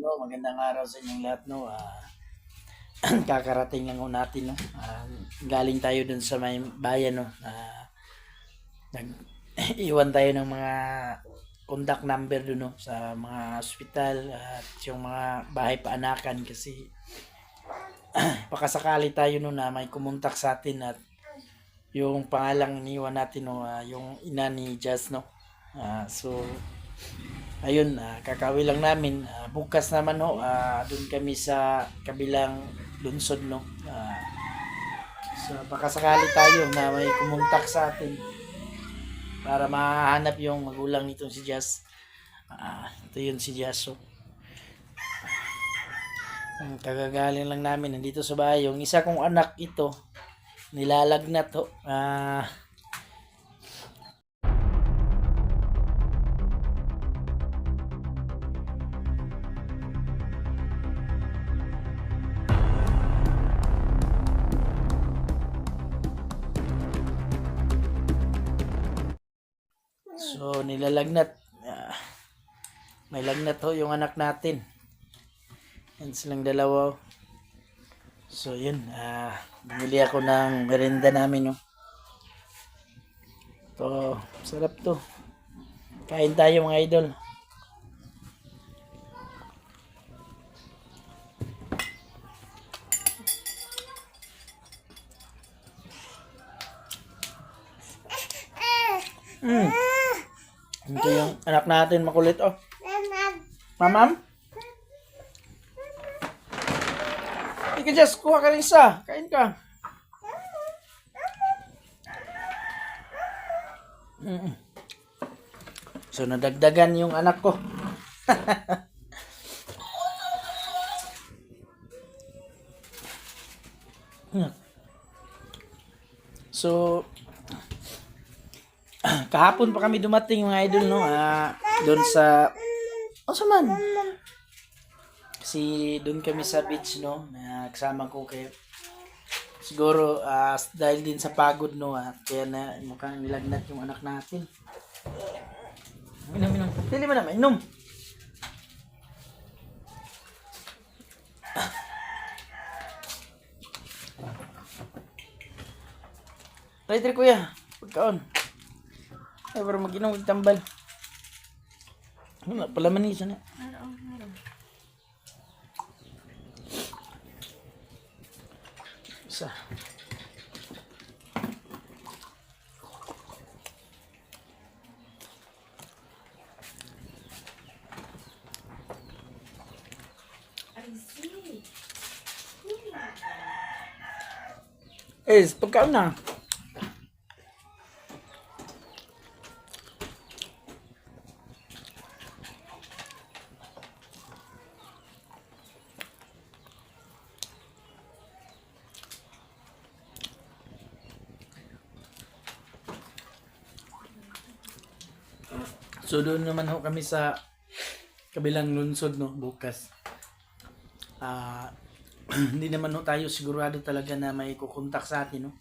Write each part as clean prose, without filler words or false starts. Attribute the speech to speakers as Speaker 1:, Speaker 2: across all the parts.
Speaker 1: No, magandang araw sa inyong lahat, no. Kakarating lang ho natin, no. Galing tayo dun sa may bayan, no. Nag-iwan tayo ng mga contact number dun, no, sa mga ospital at yung mga bahay paanakan kasi pakasakali tayo no na may kumontak sa atin at yung pangalang iniwan natin, no, yung ina ni Jazz, no. So ayun, kakawi lang namin. Bukas naman ho, doon kami sa kabilang lunsod, no. So baka sakali tayo na may kumontak sa atin para mahanap yung magulang nitong si Jazz. Ito yun si Jazz. So, kagagaling lang namin nandito sa bahay. Yung isa kong anak ito, nilalagnat ho. So nilalagnat. May lagnat ho yung anak natin. Yan silang dalawa. So yun, bumili ako ng merenda namin, no. To, sarap to. Kain tayo mga idol. Ito yung anak natin makulit, oh. Mamam? Ika just kuha ka rin isa. Kain ka. So nadagdagan yung anak ko. So kahapon pa kami dumating mga idol, no. Doon sa man. Kasi doon kami sa beach, no. Nagsama ko kay siguro dahil din sa pagod, no. Kaya na mukhang nilagnat yung anak natin. Inom. Pili mo naman, inom. Try kuya. Pagkaon. Ay, para mag-inom, magtambal. Wala, pala manisa na. Isa. Pagkaon na. So doon naman ho kami sa kabilang lunsod, no, bukas. Hindi naman ho tayo sigurado talaga na may kukontak sa atin, no.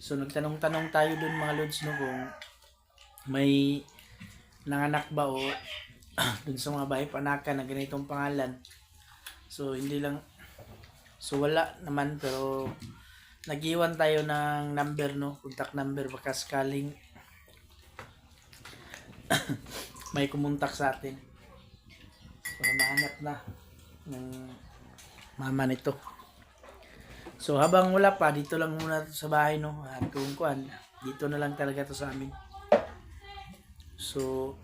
Speaker 1: So nagtanong-tanong tayo doon mga lods, no, kung may nanganak ba o doon sa mga bahay panakan na ganitong pangalan. So hindi lang, so wala naman, pero nag-iwan tayo ng number, no, contact number, baka sakaling may kumontak sa atin para mahanap na ng mama nito. So habang wala pa, dito lang muna sa bahay, no. At kung kuan, dito na lang talaga to sa amin. So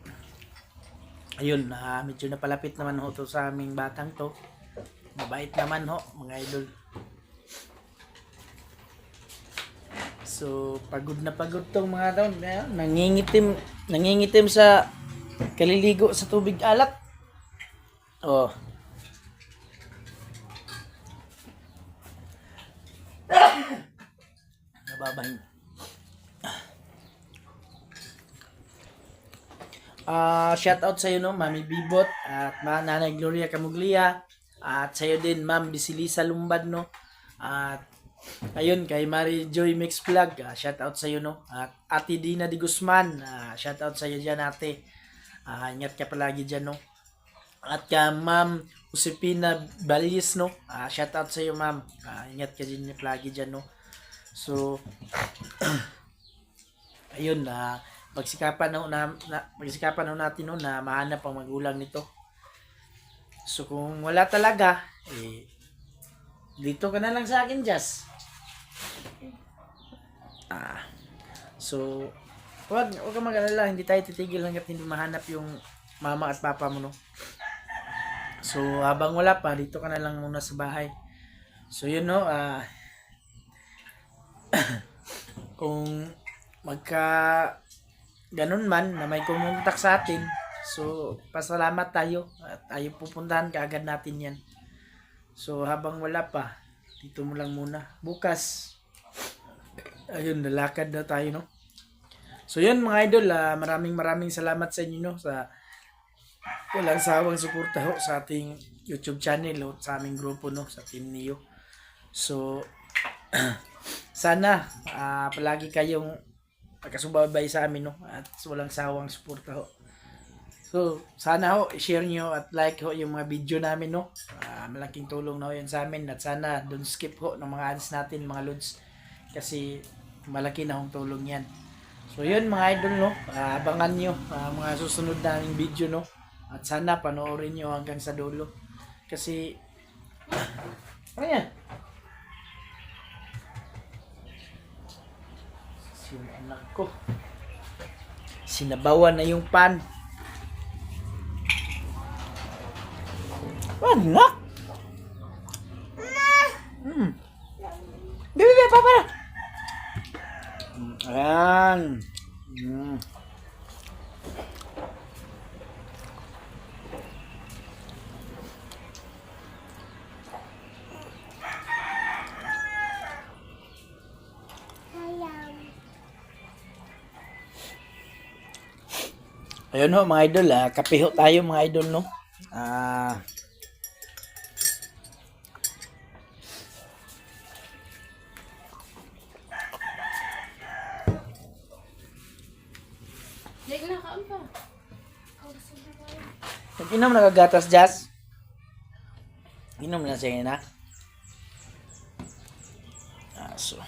Speaker 1: ayun, medyo napalapit naman ho to sa aming batang to. Mabait naman ho mga idol. So pagod na pagod tong mga taon, nangingitim sa kaliligo sa tubig alat. Oh. Nababahin. Shout out sa iyo, no, Mami Bibot at Nanay Gloria Camuglia at sa iyo din Ma'am Bisilisa Lumbad, no. At ayun, kay Mary Joy Mix Vlog, shout out sa iyo, no. At Ate Dina Di Guzman, shout out sa iyo diyan, ate. Ingat ka palagi diyan, no. At ka Ma'am Josepina Balis, no? Shout out sa iyo, ma'am. Ingat ka din lagi dyan, no? So, ayun, pagsikapan natin no, na mahanap ang magulang nito. So, kung wala talaga, dito ka na lang sa akin, Jazz. So, wag ka mag-alala, hindi tayo titigil hanggat hindi mahanap yung mama at papa mo, no? So, habang wala pa, dito ka na lang muna sa bahay. So, yun, no? Kung magka ganun man na may kumontak sa atin, so, pasalamat tayo at tayo pupuntahan kaagad natin yan. So, habang wala pa, dito mo lang muna. Bukas, ayun, lalakad na tayo, no? So, yun mga idol, maraming salamat sa inyo, no? Sa walang sawang suporta ho sa ating YouTube channel o sa aming grupo, no, sa Team Neo. So sana palagi kayong pagkasubaybay sa amin, no, at walang sawang suporta ho. So sana ho i-share nyo at like ho yung mga video namin, no. Malaking tulong na ho yun sa amin, at sana don't skip ho ng mga ads natin mga lods, kasi malaki na hong tulong yan. So yun mga idol, no, abangan nyo mga susunod naming video, no. At sana panoorin nyo hanggang sa dulo. Kasi, ano yan? Sino anak ko? Sinabawan na yung pan. Anak! Bibi, papa! Ayan. Ayun ho mga idol, kape ho tayo mga idol, no. Nag-inom na kagatas, Jazz? Inom na siya na. So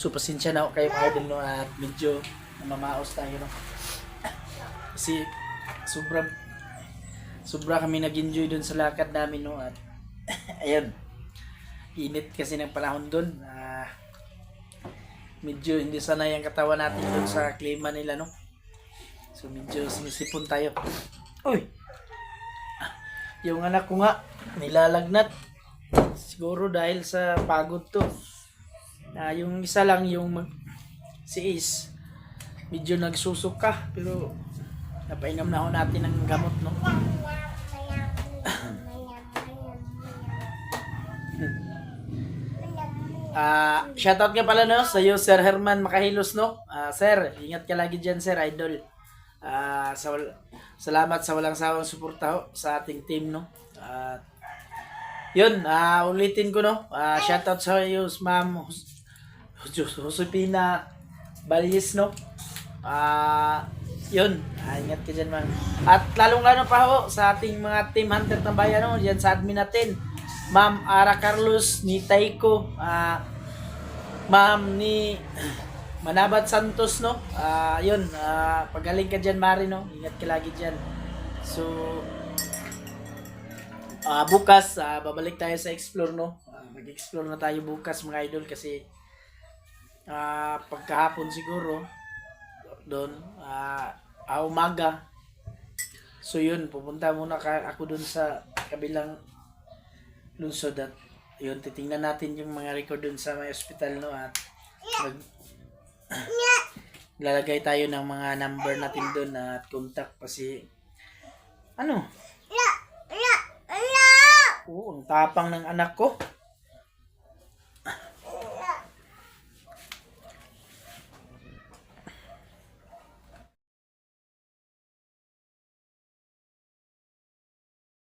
Speaker 1: So, pasensya na ako kayo mga idol, no, at medyo namamaos tayo, no. Kasi sobra kami nag-enjoy dun sa lakad namin, no, at ayun, init kasi ng panahon dun. Medyo hindi sanay ang katawan natin dun sa klima nila, no. So, medyo sinisipon tayo. Uy! Yung anak ko nga, nilalagnat. Siguro dahil sa pagod to. Yung isa lang, si Ace, medyo nagsusuka, pero napainom na ho natin ng gamot, no. Shoutout nga pala, no, sa iyo, Sir Herman Makahilos, no. Sir, ingat ka lagi dyan, Sir Idol. Salamat sa walang sawang suporta ho sa ating team, no. Yun, ulitin ko, no. Shoutout sa iyo, Ma'am Josepina Balis, no. Yun, ingat ka dyan, ma'am. At lalong-lalo pa ho sa ating mga team hunter ng bayan, no, dyan sa admin natin, Ma'am Ara Carlos, ni Taiko, Ma'am ni Manabat Santos, no. Yun, pagaling ka dyan, Mari, no. Ingat ka lagi dyan. So, bukas, babalik tayo sa explore, no. Mag-explore na tayo bukas mga idol, kasi pagkahapon siguro doon umaga. So yun, pupunta muna ako doon sa kabilang lungsod, at yun, titingnan natin yung mga record doon sa may hospital, no, at lalagay tayo ng mga number natin doon at contact, kasi ang tapang ng anak ko.